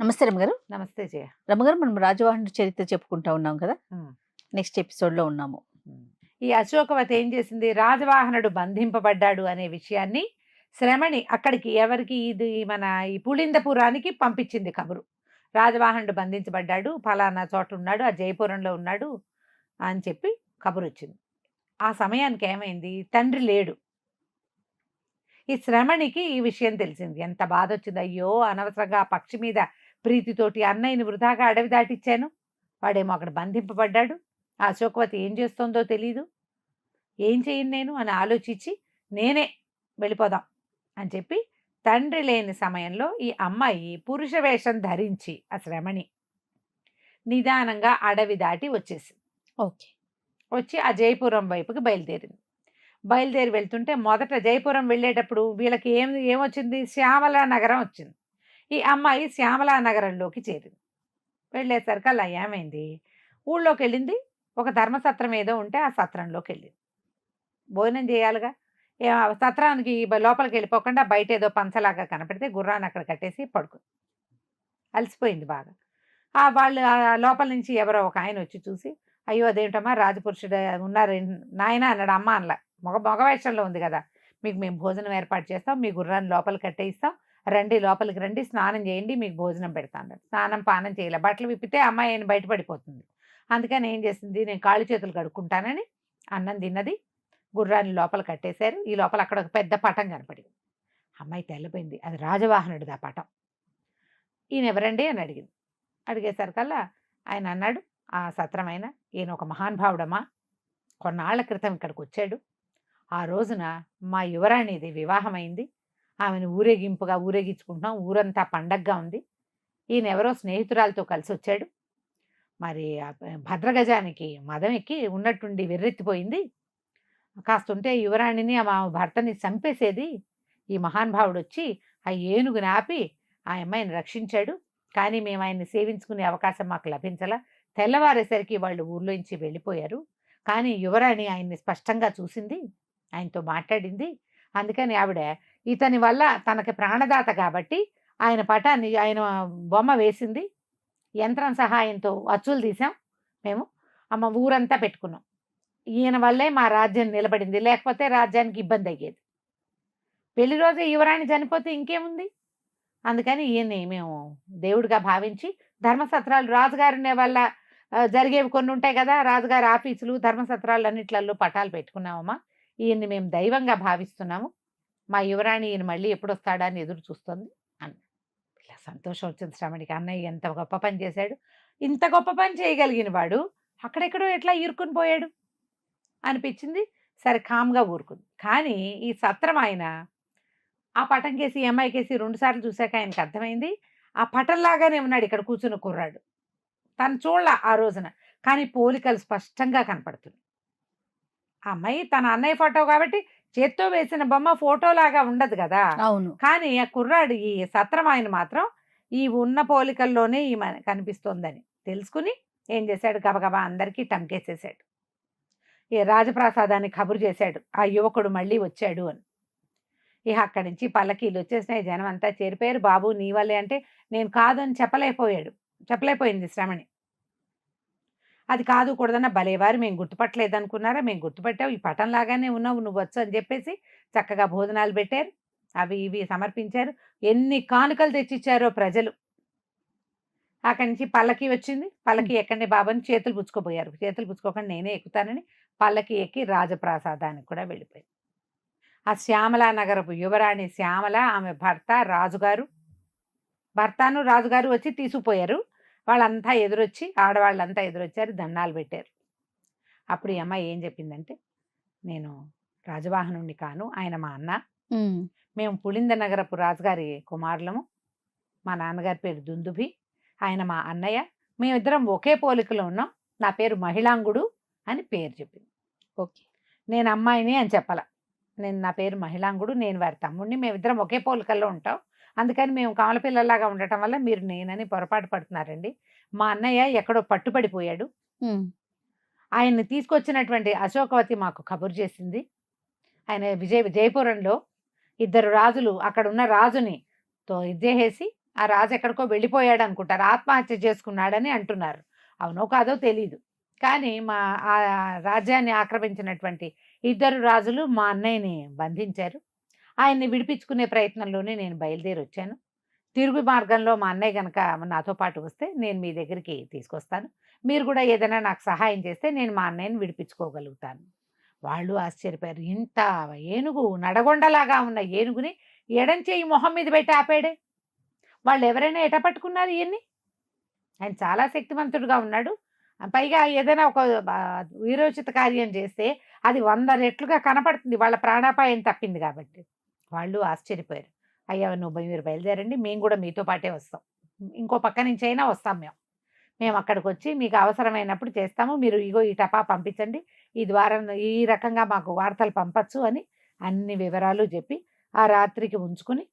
నమస్తే రమగారు. నమస్తే జయ. రమగారు, మనం రాజవాహనుడి చరిత్ర చెప్పుకుంటా ఉన్నాం కదా. ఉమ్. నెక్స్ట్ ఎపిసోడ్ లో ఉన్నాము. ఈ అశోకవతి ఏం చేసింది? రాజవాహనుడు బంధింపబడ్డాడు అనే విషయాన్ని శ్రమణి అక్కడికి ఎవరికి ఇది మన ఈ పులిందపురానికి పంపించింది కబురు. రాజవాహనుడు బంధించబడ్డాడు, ఫలానా చోట ఉన్నాడు, ఆ జయపురంలో ఉన్నాడు అని చెప్పి కబురు వచ్చింది. ఆ సమయానికి ఏమైంది? తండ్రి లేడు. ఈ శ్రమణికి ఈ విషయం తెలిసింది. ఎంత బాధ వచ్చింది! అయ్యో, అనవసరంగా ఆ పక్షి మీద ప్రీతితోటి అన్నయ్యని వృధాగా అడవి దాటిచ్చాను. వాడేమో అక్కడ బంధింపబడ్డాడు. ఆ అశోకవతి ఏం చేస్తోందో తెలీదు. ఏం చేయను నేను అని ఆలోచించి నేనే వెళ్ళిపోదాం అని చెప్పి తండ్రి లేని సమయంలో ఈ అమ్మాయి పురుష వేషం ధరించి ఆ శ్రమణి నిదానంగా అడవి దాటి వచ్చేసింది. ఓకే. వచ్చి ఆ జయపురం వైపుకి బయలుదేరి వెళ్తుంటే మొదట జయపురం వెళ్ళేటప్పుడు వీళ్ళకి ఏమొచ్చింది? శ్యామలా నగరం వచ్చింది. ఈ అమ్మాయి శ్యామలా నగరంలోకి చేరింది. వెళ్ళేసరికల్లా ఏమైంది? ఊళ్ళోకి వెళ్ళింది. ఒక ధర్మసత్రం ఏదో ఉంటే ఆ సత్రంలోకి వెళ్ళింది. భోజనం చేయాలిగా. సత్రానికి లోపలికి వెళ్ళిపోకుండా బయట ఏదో పంచలాగా కనపడితే గుర్రాన్ని అక్కడ కట్టేసి పడుకుంది. అలసిపోయింది బాగా. వాళ్ళు లోపల నుంచి ఎవరో ఒక ఆయన వచ్చి చూసి, అయ్యో అదేమిటమ్మా, రాజపురుషుడు ఉన్నారు నాయన అన్నాడు. అమ్మ అనలా, మగ వేషంలో ఉంది కదా, మీకు మేము భోజనం ఏర్పాటు చేస్తాం, మీ గుర్రాన్ని లోపలికి కట్టేయిస్తాం, రండి లోపలికి రండి, స్నానం చేయండి, మీకు భోజనం పెడతాం అన్నాడు. స్నానం పానం చేయలే. బట్టలు విప్పితే అమ్మాయి ఆయన బయటపడిపోతుంది. అందుకని ఏం చేసింది? నేను కాళ్ళు చేతులు కడుక్కుంటానని అన్నం తిన్నది. గుర్రాన్ని లోపల కట్టేశారు. ఈ లోపల అక్కడ ఒక పెద్ద పటం కనపడింది. అమ్మాయి తెల్లపోయింది. అది రాజవాహనుడిది ఆ పటం. ఈయన ఎవరండి అని అడిగింది. అడిగేసరికల్లా ఆయన అన్నాడు, ఆ సత్రమైన ఈయన ఒక మహానుభావుడమ్మా, కొన్నాళ్ల క్రితం ఇక్కడికి వచ్చాడు. ఆ రోజున మా యువరాణిది వివాహమైంది. ఆమెను ఊరేగించుకుంటున్నాం. ఊరంతా పండగగా ఉంది. ఈయన ఎవరో స్నేహితురాలతో కలిసి వచ్చాడు. మరి భద్రగజానికి మదం ఎక్కి ఉన్నట్టుండి వెర్రెత్తిపోయింది. కాస్తుంటే యువరాణిని మా భర్తని చంపేసేది. ఈ మహానుభావుడు వచ్చి ఆ ఏనుగుని ఆపి ఆ అమ్మాయిని రక్షించాడు. కానీ మేము ఆయన్ని సేవించుకునే అవకాశం మాకు లభించలా. తెల్లవారేసరికి వాళ్ళు ఊర్లోంచి వెళ్ళిపోయారు. కానీ యువరాణి ఆయన్ని స్పష్టంగా చూసింది, ఆయనతో మాట్లాడింది. అందుకని ఆవిడ ఇతని వల్ల తనకి ప్రాణదాత కాబట్టి ఆయన పటాన్ని, ఆయన బొమ్మ వేసింది. యంత్రం సహాయంతో అచ్చులు తీసాం మేము. ఊరంతా పెట్టుకున్నాం. ఈయన వల్లే మా రాజ్యం నిలబడింది, లేకపోతే రాజ్యానికి ఇబ్బంది అయ్యేది. పెళ్లి రోజే యువరాణి చనిపోతే ఇంకేముంది? అందుకని ఈయన్ని మేము దేవుడిగా భావించి ధర్మసత్రాలు, రాజుగారి వల్ల జరిగేవి కొన్ని ఉంటాయి కదా, రాజుగారి ఆఫీసులు, ధర్మసత్రాలు అన్నిట్లలో పటాలు పెట్టుకున్నామమ్మా. ఈయన్ని మేము దైవంగా భావిస్తున్నాము. మా యువరాణి ఈయన మళ్ళీ ఎప్పుడు వస్తాడా అని ఎదురు చూస్తుంది అన్న. ఇలా సంతోషం వచ్చింది శ్రమణికి. అన్నయ్య ఎంత గొప్ప పని చేశాడు, ఇంత గొప్ప పని చేయగలిగిన వాడు అక్కడెక్కడో ఎట్లా ఇరుక్కుని పోయాడు అనిపించింది. సరే, కామ్గా ఊరుకుంది. కానీ ఈ సత్రం ఆయన ఆ పటం కేసి ఈ అమ్మాయి కేసి 2 సార్లు చూశాక ఆయనకు అర్థమైంది, ఆ పటంలాగానే ఉన్నాడు ఇక్కడ కూర్చున్న కుర్రాడు. తను చూడలా ఆ రోజున, కానీ పోలికలు స్పష్టంగా కనపడుతుంది. ఆ అమ్మాయి తన అన్నయ్య ఫోటో కాబట్టి చేత్తో వేసిన బొమ్మ ఫోటోలాగా ఉండదు కదా. అవును. కానీ ఆ కుర్రాడు, ఈ సత్రం ఆయన మాత్రం ఈ ఉన్న పోలికల్లోనే ఈ కనిపిస్తోందని తెలుసుకుని ఏం చేశాడు? గబగబా అందరికీ టంకేసేసాడు. ఈ రాజప్రాసాదాన్ని కబురు చేశాడు, ఆ యువకుడు మళ్ళీ వచ్చాడు అని. ఇక అక్కడి నుంచి పల్లకీలు వచ్చేసినాయి, జనం అంతా చేరిపోయారు. బాబు నీ వల్లే అంటే నేను కాదని చెప్పలేకపోయింది శ్రమణి. అది కాదు కూడదన్న, భలేవారు, మేము గుర్తుపట్టలేదు అనుకున్నారా? మేము గుర్తుపట్టావు, ఈ పటంలాగానే ఉన్నావు, నువ్వు వచ్చు అని చెప్పేసి చక్కగా భోజనాలు పెట్టారు, అవి ఇవి సమర్పించారు. ఎన్ని కానుకలు తెచ్చిచ్చారో ప్రజలు. అక్కడి నుంచి పల్లకి వచ్చింది. పల్లకి ఎక్కండి బాబు అని చేతులు పుచ్చుకోపోయారు. చేతులు పుచ్చుకోకుండా నేనే ఎక్కుతానని పల్లకి ఎక్కి రాజప్రాసాదానికి కూడా వెళ్ళిపోయింది. ఆ శ్యామలా నగరపు యువరాణి శ్యామల, ఆమె భర్తను రాజుగారు వచ్చి తీసుకుపోయారు. వాళ్ళంతా ఎదురొచ్చి, ఆడవాళ్ళంతా ఎదురొచ్చారు, దండాలు పెట్టారు. అప్పుడు ఈ అమ్మాయి ఏం చెప్పిందంటే, నేను రాజవాహనుణ్ణి కాను, ఆయన మా అన్న. మేము పులింద నగరపు రాజుగారి కుమారులము. మా నాన్నగారి పేరు దుందుభి, ఆయన మా అన్నయ్య. మేమిద్దరం ఒకే పోలికలో ఉన్నాం. నా పేరు మహిళాంగుడు అని పేరు చెప్పింది. ఓకే. నేను అమ్మాయిని అని చెప్పాల. నా పేరు మహిళాంగుడు, నేను వారి తమ్ముడిని, మేమిద్దరం ఒకే పోలికల్లో ఉంటాం. అందుకని మేము కమలపిల్లలాగా ఉండటం వల్ల మీరు నేనని పొరపాటు పడుతున్నారండి. మా అన్నయ్య ఎక్కడో పట్టుబడిపోయాడు. ఆయన్ని తీసుకొచ్చినటువంటి అశోకవతి మాకు కబురు చేసింది. ఆయన జయపురంలో 2 రాజులు, అక్కడ ఉన్న రాజుని ఇది చేసేసి ఆ రాజు ఎక్కడికో వెళ్ళిపోయాడు అనుకుంటారు, ఆత్మహత్య చేసుకున్నాడని అంటున్నారు. అవునో కాదో తెలీదు. కానీ ఆ రాజ్యాన్ని ఆక్రమించినటువంటి ఇద్దరు రాజులు మా అన్నయ్యని బంధించారు. ఆయన్ని విడిపించుకునే ప్రయత్నంలోనే నేను బయలుదేరొచ్చాను. తిరుగు మార్గంలో మా అన్నయ్య గనక నాతో పాటు వస్తే నేను మీ దగ్గరికి తీసుకొస్తాను. మీరు కూడా ఏదైనా నాకు సహాయం చేస్తే నేను మా అన్నయ్యని విడిపించుకోగలుగుతాను. వాళ్ళు ఆశ్చర్యపోయారు. ఇంత ఏనుగు నడగొండలాగా ఉన్న ఏనుగుని ఎడం చెయ్యి మొహం మీద పెట్టి ఆపాడే! వాళ్ళెవరైనా ఎట పట్టుకున్నారు ఈయన్ని? ఆయన చాలా శక్తివంతుడుగా ఉన్నాడు. పైగా ఏదైనా ఒక వీరోచిత కార్యం చేస్తే అది 100 రెట్లుగా కనపడుతుంది. వాళ్ళ ప్రాణాపాయం తప్పింది కాబట్టి. వాళ్ళు ఆశ్చర్యపోయారు. అయ్యా! మీరు బయలుదేరండి. మేము కూడా మీతో పాటే వస్తాం. ఇంకో పక్క నుంచైనా వస్తాం మేము. మేము అక్కడికొచ్చి మీకు అవసరమైనప్పుడు చేస్తాము. మీరు ఇగో ఈ టపా పంపించండి. ఈ ద్వారం ఈ రకంగా మాకు వార్తలు పంపొచ్చు అని అన్ని వివరాలు చెప్పి, ఆ రాత్రికి ఉంచుకుని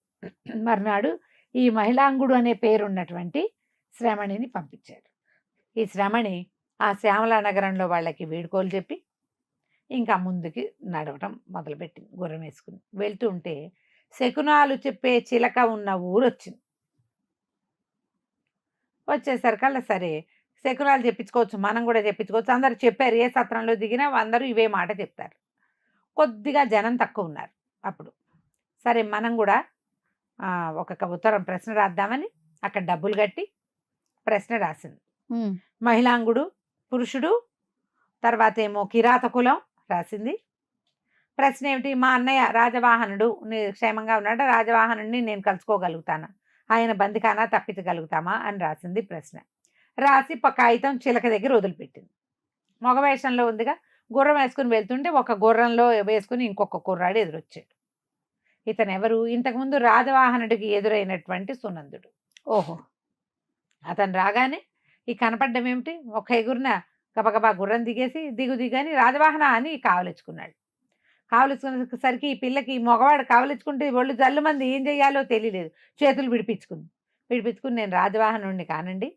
మర్నాడు ఈ మహిళాంగుడు అనే పేరున్నటువంటి శ్రమణిని పంపించారు. ఈ శ్రమణి ఆ శ్యామలా నగరంలో వాళ్ళకి వీడ్కోలు చెప్పి ఇంకా ముందుకి నడవటం మొదలుపెట్టింది గుర్రం వేసుకుని. వెళ్తూ ఉంటే శకునాలు చెప్పే చిలక ఉన్న ఊరొచ్చింది. వచ్చేసరికల్లా సరే శకునాలు చెప్పించుకోవచ్చు, మనం కూడా చెప్పించుకోవచ్చు. అందరూ చెప్పారు. ఏ సత్రంలో దిగినా అందరూ ఇవే మాట చెప్తారు. కొద్దిగా జనం తక్కువ ఉన్నారు అప్పుడు. సరే మనం కూడా ఒక ఉత్తరం ప్రశ్న రాద్దామని అక్కడ డబ్బులు కట్టి ప్రశ్న రాసింది. మహిళాంగుడు పురుషుడు, తర్వాత ఏమో కిరాత కులం రాసింది. ప్రశ్న ఏమిటి? మా అన్నయ్య రాజవాహనుడు క్షేమంగా ఉన్నాడు, రాజవాహనుడిని నేను కలుసుకోగలుగుతానా, ఆయన బందికానా తప్పించగలుగుతామా అని రాసింది ప్రశ్న. రాసి కాగితం చిలక దగ్గర వదిలిపెట్టింది. మగవేషంలో ఉందిగా, గుర్రం వేసుకుని వెళ్తుంటే ఒక గుర్రంలో వేసుకుని ఇంకొక కుర్రాడు ఎదురొచ్చాడు. ఇతను ఎవరు? ఇంతకుముందు రాజవాహనుడికి ఎదురైనటువంటి సునందుడు. ఓహో! అతను రాగానే ఈ కనపడ్డం ఏమిటి? ఒక ఎగురున గబగబా గుర్రం దిగేసి దిగని రాజవాహన అని కావలించుకున్నాడు. కావలించుకునేసరికి ఈ పిల్లకి మగవాడు కావలించుకుంటే ఒళ్ళు జల్లుమంది ఏం చెయ్యాలో తెలియలేదు. చేతులు విడిపించుకుని నేను రాజవాహనుడిని కానండి,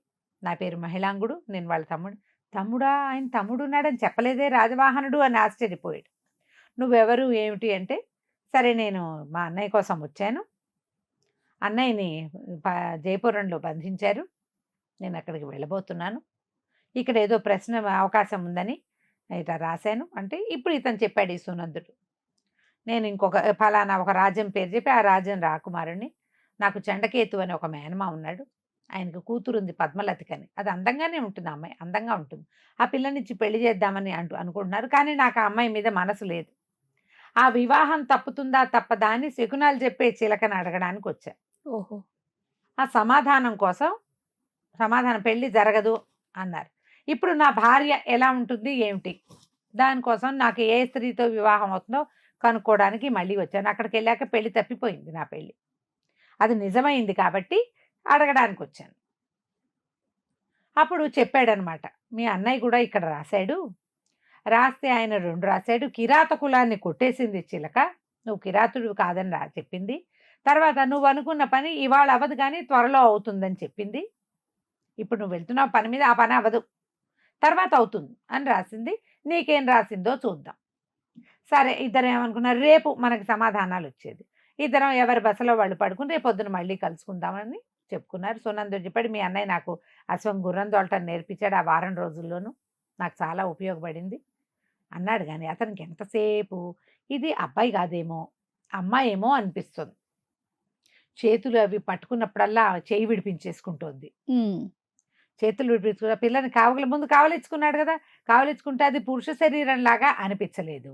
నా పేరు మహిళాంగుడు, నేను వాళ్ళ తమ్ముడు. తమ్ముడా? ఆయన తమ్ముడు ఉన్నాడని చెప్పలేదే రాజవాహనుడు అని ఆశ్చర్యపోయాడు. నువ్వెవరు ఏమిటి అంటే, సరే నేను మా అన్నయ్య కోసం వచ్చాను, అన్నయ్యని జయపురంలో బంధించారు, నేను అక్కడికి వెళ్ళబోతున్నాను, ఇక్కడ ఏదో ప్రశ్న అవకాశం ఉందని ఇట్లా రాశాను అంటే, ఇప్పుడు ఇతను చెప్పాడు ఈ సునందుడు. నేను ఇంకొక ఫలానా ఒక రాజ్యం పేరు చెప్పి ఆ రాజ్యం రాకుమారుణ్ణి, నాకు చండకేతు అని ఒక మేనమా ఉన్నాడు, ఆయనకు కూతురు ఉంది పద్మలతికని, అది అందంగానే ఉంటుంది, ఆ అమ్మాయి అందంగా ఉంటుంది, ఆ పిల్లనిచ్చి పెళ్లి చేద్దామని అనుకుంటున్నారు, కానీ నాకు ఆ అమ్మాయి మీద మనసు లేదు, ఆ వివాహం తప్పుతుందా తప్పదా అని శకునాలు చెప్పే చిలకని అడగడానికి వచ్చా. ఓహో! ఆ సమాధానం కోసం, సమాధానం పెళ్లి జరగదు అన్నారు. ఇప్పుడు నా భార్య ఎలా ఉంటుంది ఏమిటి, దానికోసం నాకు ఏ స్త్రీతో వివాహం అవుతుందో కనుక్కోవడానికి మళ్ళీ వచ్చాను. అక్కడికి వెళ్ళాక పెళ్లి తప్పిపోయింది, నా పెళ్లి అది నిజమైంది కాబట్టి అడగడానికి వచ్చాను. అప్పుడు చెప్పాడనమాట, మీ అన్నయ్య కూడా ఇక్కడ రాశాడు, రాస్తే ఆయన 2 రాశాడు, కిరాత కులాన్ని కొట్టేసింది చిలక, నువ్వు కిరాతుడు కాదని చెప్పింది, తర్వాత నువ్వు అనుకున్న పని ఇవాళ అవ్వదు కానీ త్వరలో అవుతుందని చెప్పింది, ఇప్పుడు నువ్వు వెళ్తున్నావు పని మీద, ఆ పని అవ్వదు, తర్వాత అవుతుంది అని రాసింది, నీకేం రాసిందో చూద్దాం. సరే ఇద్దరు ఏమనుకున్నారు, రేపు మనకి సమాధానాలు వచ్చేది, ఇద్దరం ఎవరి బసలో వాళ్ళు పడుకుని రేపు పొద్దున మళ్ళీ కలుసుకుందామని చెప్పుకున్నారు. సునందుడు చెప్పాడు, మీ అన్నయ్య నాకు అశ్వం గుర్రం తోలటం నేర్పించాడు, ఆ వారం రోజుల్లోనూ నాకు చాలా ఉపయోగపడింది అన్నాడు. కానీ అతనికి ఎంతసేపు ఇది అబ్బాయి కాదేమో అమ్మాయేమో అనిపిస్తుంది, చేతులు అవి పట్టుకున్నప్పుడల్లా చేయి విడిపించేసుకుంటోంది, చేతులు విడిపించుకున్న పిల్లని కావగల ముందు కావలించుకున్నాడు కదా, కావలించుకుంటే అది పురుష శరీరం లాగా అనిపించలేదు.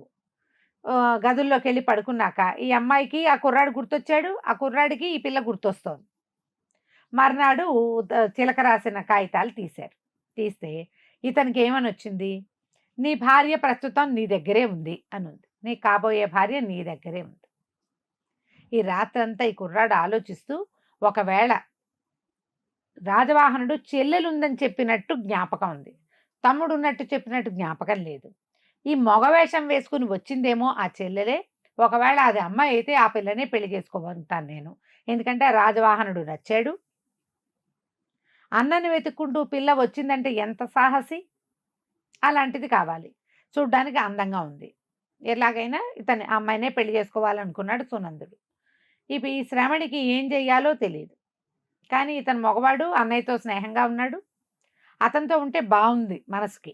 గదుల్లోకి వెళ్ళి పడుకున్నాక ఈ అమ్మాయికి ఆ కుర్రాడు గుర్తొచ్చాడు, ఆ కుర్రాడికి ఈ పిల్ల గుర్తొస్తోంది. మర్నాడు చిలక రాసిన కాగితాలు తీశారు. తీస్తే ఇతనికి ఏమని వచ్చింది, నీ భార్య ప్రస్తుతం నీ దగ్గరే ఉంది అని ఉంది, నీ కాబోయే భార్య నీ దగ్గరే ఉంది. ఈ రాత్రంతా ఈ కుర్రాడు ఆలోచిస్తూ, ఒకవేళ రాజవాహనుడు చెల్లెలుందని చెప్పినట్టు జ్ఞాపకం ఉంది, తమ్ముడు ఉన్నట్టు చెప్పినట్టు జ్ఞాపకం లేదు, ఈ మగవేషం వేసుకుని వచ్చిందేమో ఆ చెల్లెలే, ఒకవేళ అది అమ్మాయి అయితే ఆ పిల్లనే పెళ్లి చేసుకోగలుగుతాను నేను, ఎందుకంటే రాజవాహనుడు నచ్చాడు, అన్నని వెతుక్కుంటూ పిల్ల వచ్చిందంటే ఎంత సాహసి, అలాంటిది కావాలి, చూడ్డానికి అందంగా ఉంది, ఎలాగైనా ఇతని అమ్మాయినే పెళ్లి చేసుకోవాలనుకున్నాడు సునందుడు. ఈ శ్రమణికి ఏం చెయ్యాలో తెలియదు, కానీ ఇతను మగవాడు, అన్నయ్యతో స్నేహంగా ఉన్నాడు. అతనితో ఉంటే బాగుంది మనసుకి.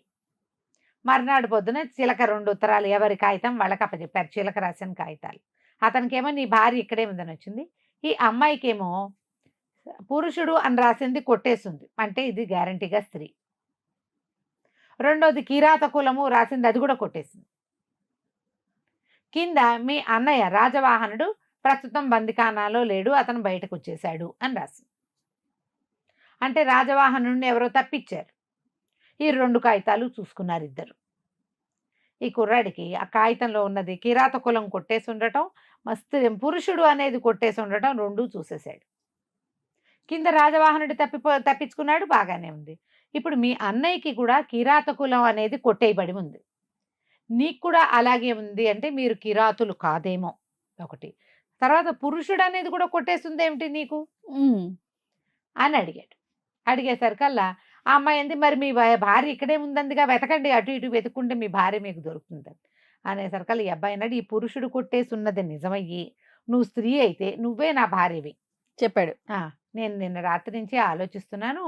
మర్నాడు పొద్దున చిలక 2 ఉత్తరాలు ఎవరి కాగితం వాళ్ళకి అప్పచెప్పారు. చిలక రాసిన కాగితాలు. అతనికేమో నీ భార్య ఇక్కడే ఉందని వచ్చింది. ఈ అమ్మాయికేమో పురుషుడు అని రాసింది కొట్టేసింది. అంటే ఇది గ్యారంటీగా స్త్రీ. రెండోది కిరాత కులము రాసింది, అది కూడా కొట్టేసింది. కింద మీ అన్నయ్య రాజవాహనుడు ప్రస్తుతం బందిఖానాలో లేడు, అతను బయటకు వచ్చేశాడు అని రాసింది. అంటే రాజవాహనుడిని ఎవరో తప్పించారు. ఈ 2 కాగితాలు చూసుకున్నారు ఇద్దరు. ఈ కుర్రాడికి ఆ కాగితంలో ఉన్నది కిరాత కులం కొట్టేసి ఉండటం, మస్తు పురుషుడు అనేది కొట్టేసి ఉండటం 2 చూసేశాడు. కింద రాజవాహనుడు తప్పించుకున్నాడు, బాగానే ఉంది. ఇప్పుడు మీ అన్నయ్యకి కూడా కిరాత కులం అనేది కొట్టేయబడి ఉంది. నీకు కూడా అలాగే ఉంది అంటే మీరు కిరాతులు కాదేమో ఒకటి. తర్వాత పురుషుడు అనేది కూడా కొట్టేస్తుంది ఏమిటి నీకు అని అడిగాడు. అడిగేసరికల్లా ఆ అమ్మాయి అంది, మరి మీ భార్య ఇక్కడే ఉందందిగా, వెతకండి, అటు ఇటు వెతుక్కుంటే మీ భార్య మీకు దొరుకుతుందని అనేసరికల్లా ఈ అబ్బాయి అన్నాడు, ఈ పురుషుడు కొట్టేసి ఉన్నది నిజమయ్యి నువ్వు స్త్రీ అయితే నువ్వే నా భార్యవి చెప్పాడు. నేను నిన్న రాత్రి నుంచి ఆలోచిస్తున్నాను,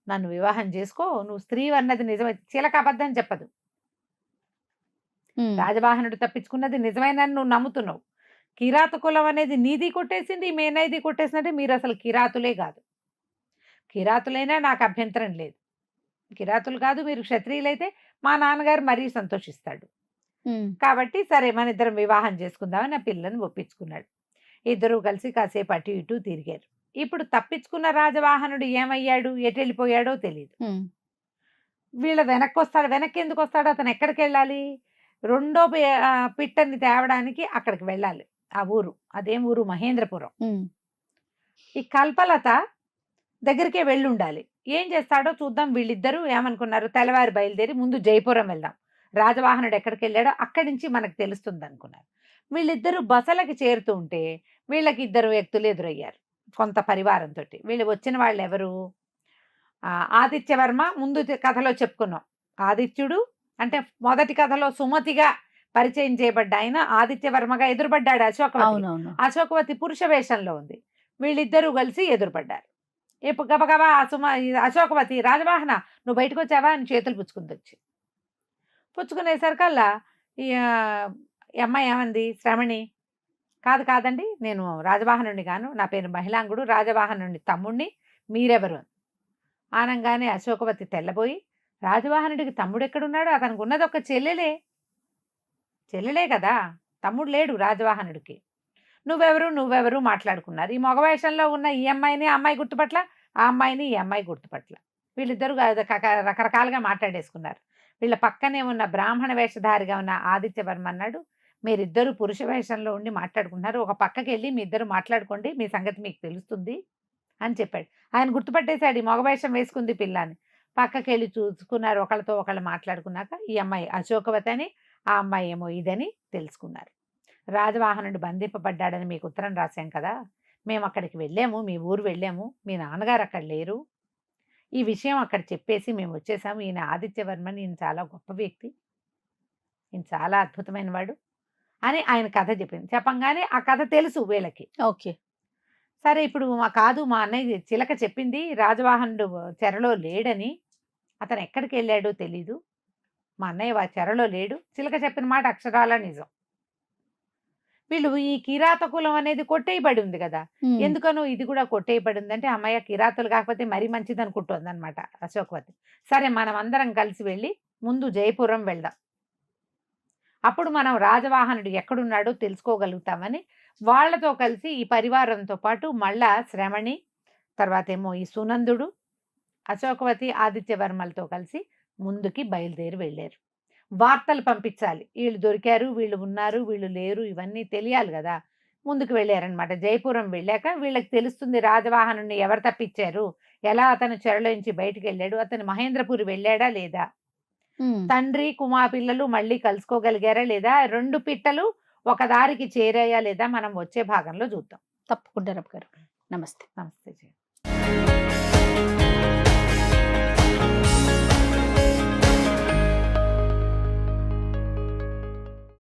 నన్ను వివాహం చేసుకో, నువ్వు స్త్రీ అన్నది నిజమే. చిలక అబద్ధం చెప్పదు. రాజవాహనుడు తప్పించుకున్నది నిజమైనని నువ్వు నమ్ముతున్నావు. కిరాత కులం అనేది నీది కొట్టేసింది, మేనైది కొట్టేసినట్టే మీరు అసలు కిరాతులే కాదు. కిరాతులైనా నాకు అభ్యంతరం లేదు. కిరాతులు కాదు, మీరు క్షత్రియులైతే మా నాన్నగారు మరీ సంతోషిస్తాడు. కాబట్టి సరే మన ఇద్దరం వివాహం చేసుకుందామని నా పిల్లని ఒప్పించుకున్నాడు. ఇద్దరు కలిసి కాసేపు అటు ఇటు తిరిగారు. ఇప్పుడు తప్పించుకున్న రాజవాహనుడు ఏమయ్యాడు, ఎటు వెళ్ళిపోయాడో తెలియదు. వీళ్ళ వెనక్కి వస్తాడు. వెనక్కి ఎందుకు వస్తాడు? అతను ఎక్కడికి వెళ్ళాలి? రెండో పిట్టని తేవడానికి అక్కడికి వెళ్ళాలి. ఆ ఊరు అదేం ఊరు? మహేంద్రపురం. ఈ కల్పలత దగ్గరికే వెళ్ళి ఉండాలి. ఏం చేస్తాడో చూద్దాం. వీళ్ళిద్దరూ ఏమనుకున్నారు, తెల్లవారి బయలుదేరి ముందు జైపురం వెళ్దాం, రాజవాహనుడు ఎక్కడికి వెళ్ళాడో అక్కడి నుంచి మనకు తెలుస్తుంది అనుకున్నారు. వీళ్ళిద్దరూ బసలకి చేరుతూ ఉంటే వీళ్ళకి 2 వ్యక్తులు ఎదురయ్యారు కొంత పరివారంతో. వీళ్ళు వచ్చిన వాళ్ళు ఎవరు? ఆదిత్యవర్మ. ముందు కథలో చెప్పుకున్నాం. ఆదిత్యుడు అంటే మొదటి కథలో సుమతిగా పరిచయం చేయబడ్డ ఆయన ఆదిత్యవర్మగా ఎదురుపడ్డాడు అశోకవతి. అశోకవతి పురుష వేషంలో ఉంది. వీళ్ళిద్దరూ కలిసి ఎదురుపడ్డారు. ఇప్పుడు గబగబా అశోకవతి, రాజవాహన నువ్వు బయటకు వచ్చావా అని చేతులు పుచ్చుకుంది. వచ్చి పుచ్చుకునేసరికల్లా ఈ అమ్మాయి ఏమంది, శ్రమణి, కాదండి, నేను రాజవాహనుడిని గాను, నా పేరు మహిళాంగుడు, రాజవాహనుడిని తమ్ముడిని, మీరెవరు ఆనంగానే అశోకవతి తెల్లబోయి, రాజవాహనుడికి తమ్ముడు ఎక్కడున్నాడు? అతనికి ఉన్నది ఒక చెల్లెలే కదా, తమ్ముడు లేడు రాజవాహనుడికి. నువ్వెవరు మాట్లాడుకున్నారు. ఈ మగ వేషంలో ఉన్న ఈ అమ్మాయిని అమ్మాయి గుర్తుపట్ల, ఆ అమ్మాయిని ఈ అమ్మాయి గుర్తుపట్ల. వీళ్ళిద్దరూ రకరకాలుగా మాట్లాడేసుకున్నారు. వీళ్ళ పక్కనే ఉన్న బ్రాహ్మణ వేషధారిగా ఉన్న ఆదిత్యవర్మ అన్నాడు, మీరిద్దరూ పురుష వేషంలో ఉండి మాట్లాడుకుంటున్నారు, ఒక పక్కకి వెళ్ళి మీ ఇద్దరు మాట్లాడుకోండి, మీ సంగతి మీకు తెలుస్తుంది అని చెప్పాడు. ఆయన గుర్తుపట్టేశాడు, ఈ మగ వేషం వేసుకుంది పిల్లని. పక్కకి వెళ్ళి చూసుకున్నారు, ఒకళ్ళతో ఒకళ్ళు మాట్లాడుకున్నాక ఈ అమ్మాయి అశోకవతి అని, ఆ అమ్మాయి ఏమో ఇదని తెలుసుకున్నారు. రాజవాహనుడు బంధింపబడ్డాడని మీకు ఉత్తరం రాశాం కదా, మేము అక్కడికి వెళ్ళాము, మీ ఊరు వెళ్ళాము, మీ నాన్నగారు అక్కడ లేరు, ఈ విషయం అక్కడ చెప్పేసి మేము వచ్చేసాము. ఈయన ఆదిత్యవర్మని, ఈయన చాలా గొప్ప వ్యక్తి, ఈయన చాలా అద్భుతమైన వాడు అని ఆయన కథ చెప్పింది. చెప్పంగానే ఆ కథ తెలుసు వీళ్ళకి. ఓకే, సరే ఇప్పుడు మా అన్నయ్య చిలక చెప్పింది రాజవాహనుడు చెరలో లేడని, అతను ఎక్కడికి వెళ్ళాడో తెలీదు, మా అన్నయ్య చెరలో లేడు, చిలక చెప్పిన మాట అక్షరాల నిజం. వీళ్ళు ఈ కిరాత కులం అనేది కొట్టేయబడి ఉంది కదా, ఎందుకనో ఇది కూడా కొట్టేయబడి ఉందంటే అమ్మాయి కిరాతులు కాకపోతే మరీ మంచిది అనుకుంటుంది అనమాట అశోకవతి. సరే మనం అందరం కలిసి వెళ్ళి ముందు జయపురం వెళ్దాం, అప్పుడు మనం రాజవాహనుడు ఎక్కడున్నాడో తెలుసుకోగలుగుతామని వాళ్లతో కలిసి ఈ పరివారంతో పాటు మళ్ళా శ్రమణి, తర్వాత ఏమో ఈ సునందుడు, అశోకవతి, ఆదిత్యవర్మలతో కలిసి ముందుకి బయలుదేరి వెళ్ళారు. వార్తలు పంపించాలి, వీళ్ళు దొరికారు, వీళ్ళు ఉన్నారు, వీళ్ళు లేరు, ఇవన్నీ తెలియాలి కదా. ముందుకు వెళ్ళారనమాట. జయపురం వెళ్ళాక వీళ్ళకి తెలుస్తుంది రాజవాహనుడిని ఎవరు తప్పించారు, ఎలా అతను చెరలోంచి బయటికి వెళ్ళాడు, అతను మహేంద్రపురి వెళ్ళాడా లేదా, తండ్రి పిల్లలు మళ్ళీ కలుసుకోగలిగారా లేదా, 2 పిట్టలు ఒక దారికి చేరాయా లేదా, మనం వచ్చే భాగంలో చూద్దాం. తప్పకుండా రమ్య గారు. నమస్తే. నమస్తే.